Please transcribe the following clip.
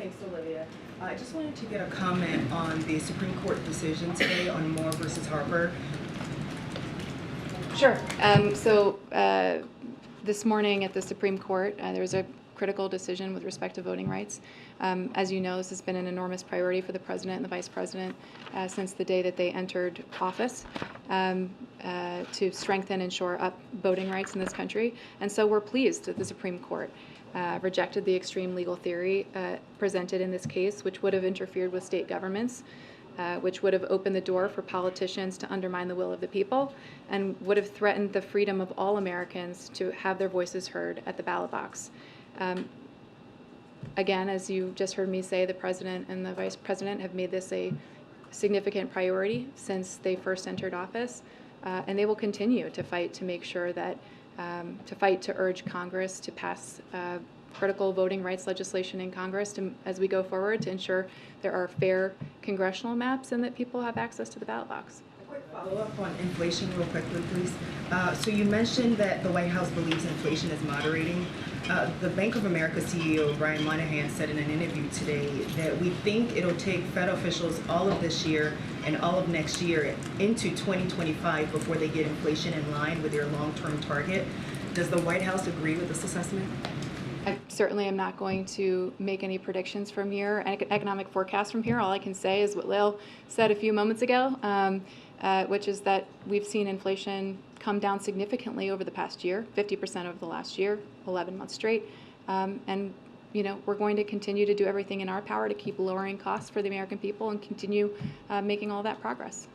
Thanks, Olivia. I just wanted to get a comment on the Supreme Court decision today on Moore versus Harper. Sure. This morning at the Supreme Court, there was a critical decision with respect to voting rights. As you know, this has been an enormous priority for the President and the Vice President since the day that they entered office to strengthen and shore up voting rights in this country. And so we're pleased that the Supreme Court rejected the extreme legal theory presented in this case, which would have interfered with state governments, which would have opened the door for politicians to undermine the will of the people, and would have threatened the freedom of all Americans to have their voices heard at the ballot box. Again, as you just heard me say, the President and the Vice President have made this a significant priority since they first entered office, and they will continue to fight to make sure that to urge Congress to pass critical voting rights legislation in Congress as we go forward to ensure there are fair congressional maps and that people have access to the ballot box. A quick follow-up on inflation real quickly, please. So you mentioned that the White House believes inflation is moderating. The Bank of America CEO, Brian Moynihan, said in an interview today that we think it'll take Fed officials all of this year and all of next year into 2025 before they get inflation in line with their long-term target. Does the White House agree with this assessment? I certainly am not going to make any predictions from here, economic forecasts from here. All I can say is what Lil said a few moments ago, which is that we've seen inflation come down significantly over the past year, 50% over the last year, 11 months straight. And we're going to continue to do everything in our power to keep lowering costs for the American people and continue making all that progress.